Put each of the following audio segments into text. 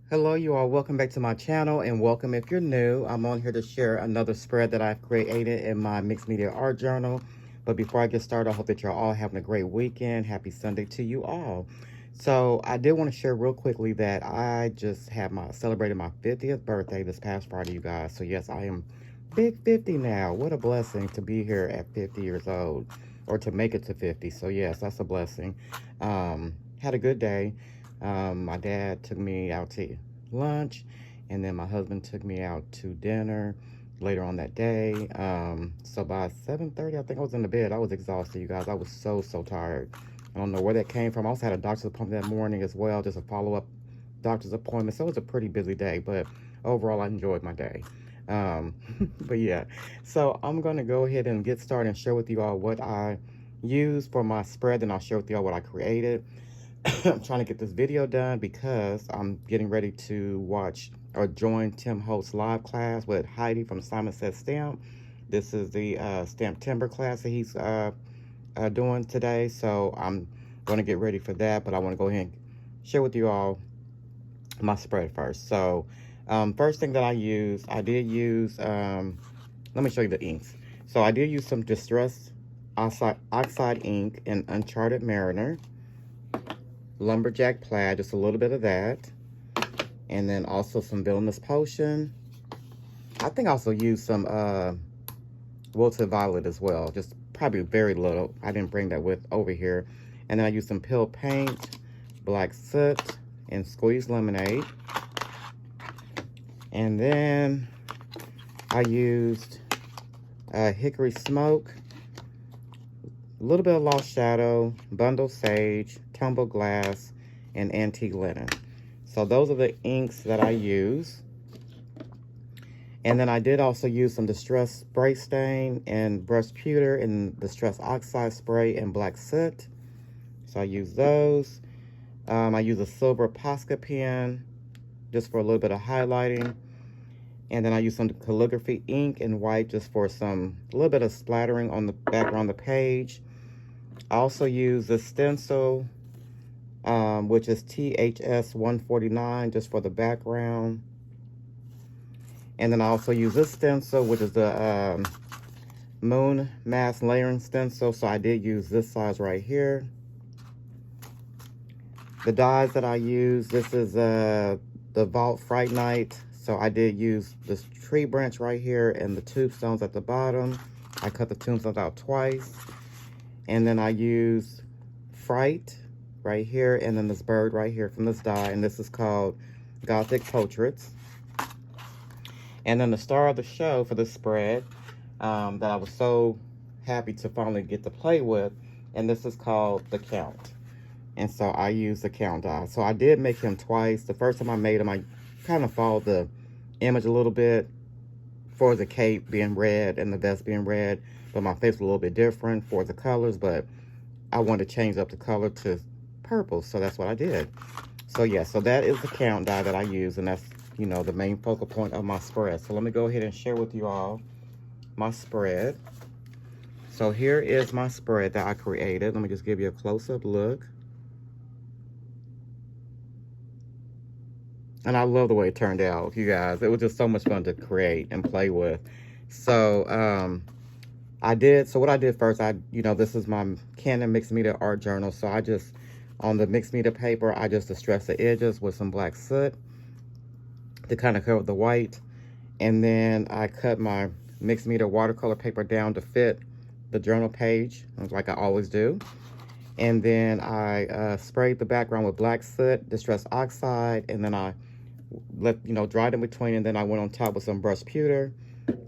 Hello, you all. Welcome back to my channel, and welcome if you're new. I'm on here to share another spread that I've created in my mixed media art journal. But before I get started, I hope that you're all having a great weekend. Happy Sunday to you all. So I did want to share real quickly that I just had celebrated my 50th birthday this past Friday, you guys. So yes, I am big 50 now. What a blessing to be here at 50 years old, or to make it to 50. So yes, that's a blessing. Had a good day. My dad took me out to lunch, and then my husband took me out to dinner later on that day. So by 7:30, I think I was in the bed. I was exhausted, you guys. I was so tired. I don't know where that came from. I also had a doctor's appointment that morning as well, just a follow-up doctor's appointment. So it was a pretty busy day, but overall I enjoyed my day. But yeah, so I'm gonna go ahead and get started and share with you all what I used for my spread. Then I'll share with you all what I created. I'm trying to get this video done because I'm getting ready to watch or join Tim Hotz live class with Heidi from Simon Says Stamp. This is the Stamp Timber class that he's doing today. So I'm going to get ready for that, but I want to go ahead and share with you all my spread first. So first thing that I did use, let me show you the inks. So I did use some Distress Oxide ink in Uncharted Mariner, Lumberjack Plaid, just a little bit of that, and then also some Villainous Potion. I think I also used some Wilted Violet as well, just probably very little. I didn't bring that with over here. And then I used some Pill Paint, Black Soot, and Squeezed Lemonade. And then I used Hickory Smoke, a little bit of Lost Shadow, Bundle Sage, Tumble Glass, and Antique Linen. So those are the inks that I use. And then I did also use some Distress Spray Stain and Brush Pewter and Distress Oxide Spray and Black Soot. So I use those. I use a silver Posca pen just for a little bit of highlighting. And then I use some calligraphy ink and white just for a little bit of splattering on the background of the page. I also use the stencil, which is THS 149, just for the background. And then I also use this stencil, which is the Moon Mask Layering Stencil. So I did use this size right here. The dies that I use, this is the Vault Fright Night. So I did use this tree branch right here and the tombstones at the bottom. I cut the tombstones out twice. And then I use Fright right here, and then this bird right here from this die, and this is called Gothic Portraits. And then the star of the show for this spread that I was so happy to finally get to play with, and this is called The Count. And so I used the Count die. So I did make him twice. The first time I made him, I kind of followed the image a little bit for the cape being red and the vest being red, but my face was a little bit different for the colors, but I wanted to change up the color to purple, so that's what I did. So yeah, so that is the Count die that I use, and that's, you know, the main focal point of my spread. So let me go ahead and share with you all my spread. So here is my spread that I created. Let me just give you a close-up look. And I love the way it turned out, you guys. It was just so much fun to create and play with. So so what I did first, this is my Canon Mixed Media Art Journal. So on the mixed media paper, I just distressed the edges with some black soot to kind of cover the white. And then I cut my mixed media watercolor paper down to fit the journal page, like I always do. And then I sprayed the background with black soot, Distress Oxide, and then I dried in between, and then I went on top with some brush pewter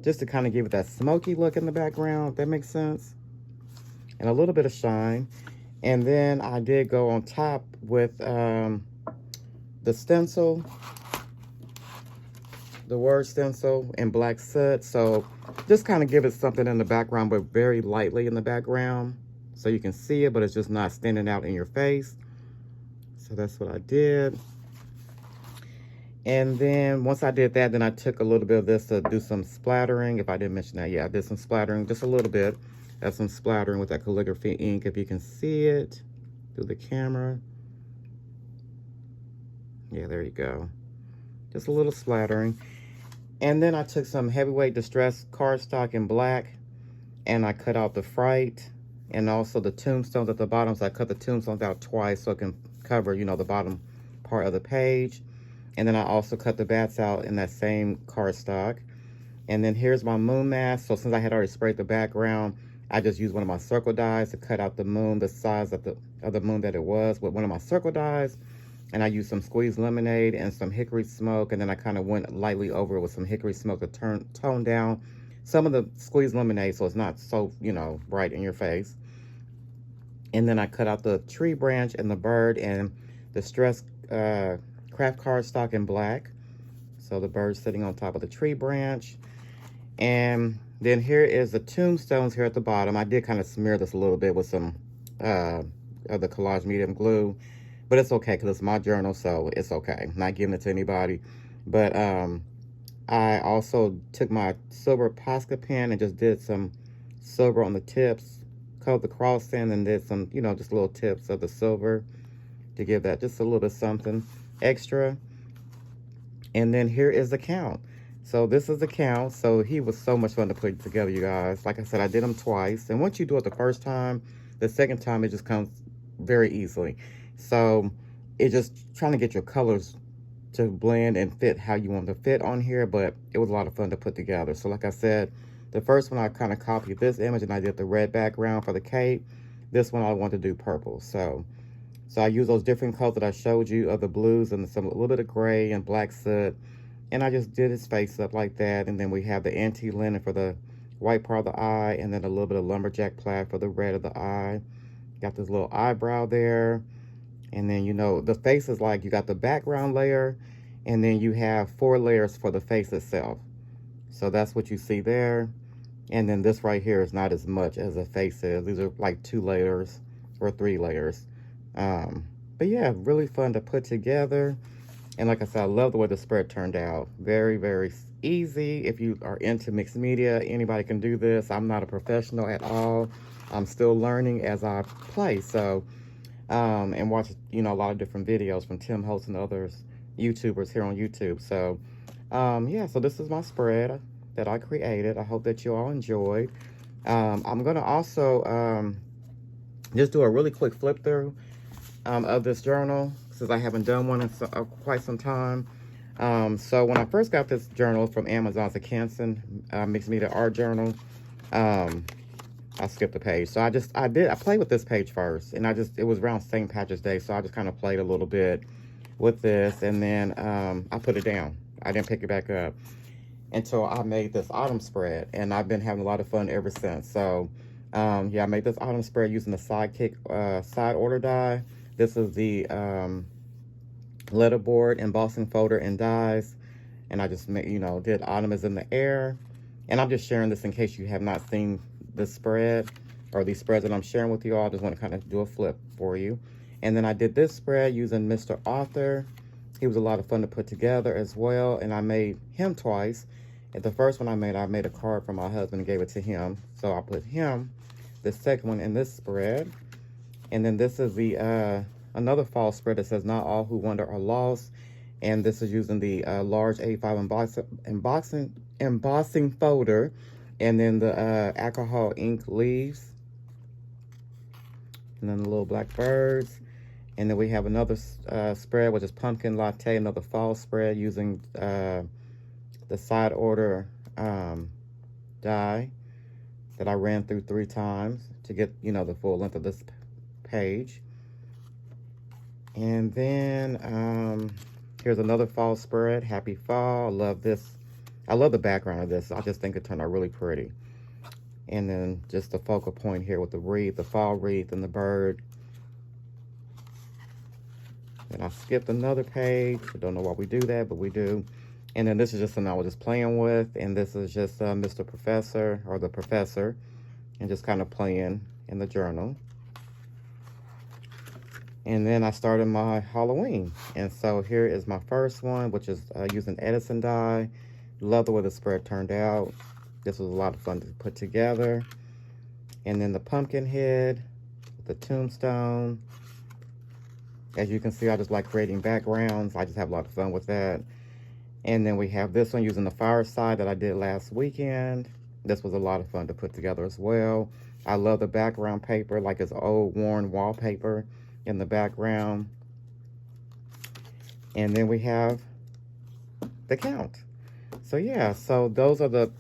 just to kind of give it that smoky look in the background, if that makes sense, and a little bit of shine. And then I did go on top with the stencil, the word stencil in black soot. So just kind of give it something in the background, but very lightly in the background, so you can see it, but it's just not standing out in your face. So that's what I did. And then once I did that, then I took a little bit of this to do some splattering. If I didn't mention that, yeah, I did some splattering, just a little bit. That's some splattering with that calligraphy ink, if you can see it through the camera. Yeah, there you go. just a little splattering. And then I took some heavyweight distress cardstock in black, and I cut out the fright and also the tombstones at the bottom. So I cut the tombstones out twice so it can cover, you know, the bottom part of the page. And then I also cut the bats out in that same cardstock. And then here's my moon mask. So since I had already sprayed the background, I just used one of my circle dies to cut out the moon, the size of the moon that it was with one of my circle dies. And I used some squeezed lemonade and some hickory smoke. And then I kind of went lightly over it with some hickory smoke to tone down some of the squeezed lemonade so it's not so, you know, bright in your face. And then I cut out the tree branch and the bird and the stress craft cardstock in black. So the bird's sitting on top of the tree branch. And then here is the tombstones here at the bottom. I did kind of smear this a little bit with some of the collage medium glue. But it's okay because it's my journal, so it's okay. I'm not giving it to anybody. But I also took my silver Posca pen and just did some silver on the tips, colored the cross in, and did some, you know, just little tips of the silver to give that just a little bit something extra. And then here is the count. So this is the count. So he was so much fun to put together, you guys. Like I said, I did him twice. And once you do it the first time, the second time it just comes very easily. So it's just trying to get your colors to blend and fit how you want to fit on here, but it was a lot of fun to put together. So like I said, the first one I kind of copied this image and I did the red background for the cape. This one I want to do purple. So I use those different colors that I showed you of the blues and a little bit of gray and black soot. And I just did his face up like that. And then we have the antique linen for the white part of the eye, and then a little bit of lumberjack plaid for the red of the eye. Got this little eyebrow there. And then, you know, the face is like you got the background layer, and then you have 4 layers for the face itself. So that's what you see there. And then this right here is not as much as the face is. These are like 2 layers or 3 layers. But yeah, really fun to put together. And like I said, I love the way the spread turned out. Very, very easy. If you are into mixed media, anybody can do this. I'm not a professional at all. I'm still learning as I play. So, and watch, you know, a lot of different videos from Tim Hotz and others YouTubers here on YouTube. So, yeah, so this is my spread that I created. I hope that you all enjoyed. I'm going to also just do a really quick flip through of this journal, since I haven't done one in quite some time. So when I first got this journal from Amazon, it's a Canson mixed media art journal. I skipped a page. So I played with this page first, and it was around St. Patrick's Day, so I just kind of played a little bit with this, and then I put it down. I didn't pick it back up until I made this autumn spread, and I've been having a lot of fun ever since. So yeah, I made this autumn spread using the side order die. This is the letterboard embossing folder and dies, and I just made, you know, did autumn is in the air. And I'm just sharing this in case you have not seen this spread or these spreads that I'm sharing with you all. I just want to kind of do a flip for you. And then I did this spread using Mr. Author. He was a lot of fun to put together as well, and I made him twice. And the first one I made a card for my husband and gave it to him. So I put him, the second one, in this spread. And then this is the another fall spread that says not all who wander are lost. And this is using the large A5 embossing folder. And then the alcohol ink leaves. And then the little black birds. And then we have another spread, which is pumpkin latte, another fall spread using the side order die that I ran through 3 times to get, you know, the full length of this page. And then here's another fall spread. Happy fall. I love this. I love the background of this. I just think it turned out really pretty. And then just the focal point here with the wreath, the fall wreath, and the bird. And I skipped another page. I don't know why we do that, but we do. And then this is just something I was just playing with. And this is just Mr. Professor, or the Professor, and just kind of playing in the journal. And then I started my Halloween. And so here is my first one, which is using Edison die. Love the way the spread turned out. This was a lot of fun to put together. And then the pumpkin head, the tombstone. As you can see, I just like creating backgrounds. I just have a lot of fun with that. And then we have this one using the fireside that I did last weekend. This was a lot of fun to put together as well. I love the background paper, like it's old worn wallpaper in the background. And then we have the count. So yeah, so those are the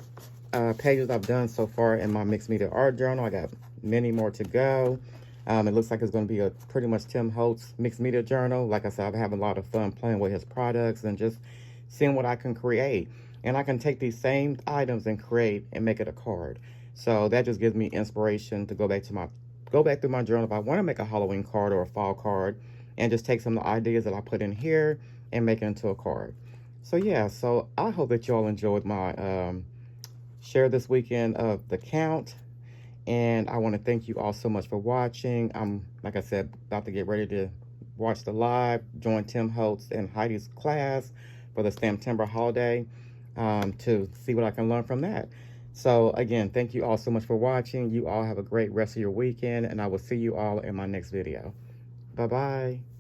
pages I've done so far in my mixed media art journal. I got many more to go. It looks like it's going to be a pretty much Tim Hotz mixed media journal. Like I said, I'm having a lot of fun playing with his products and just seeing what I can create. And I can take these same items and create and make it a card. So that just gives me inspiration to go back through my journal if I want to make a Halloween card or a fall card, and just take some of the ideas that I put in here and make it into a card. So yeah, so I hope that you all enjoyed my share this weekend of the count. And I want to thank you all so much for watching. I'm, like I said, about to get ready to watch the live, join Tim Hotz and Heidi's class for the Stamptember holiday to see what I can learn from that. So again, thank you all so much for watching. You all have a great rest of your weekend, and I will see you all in my next video. Bye-bye.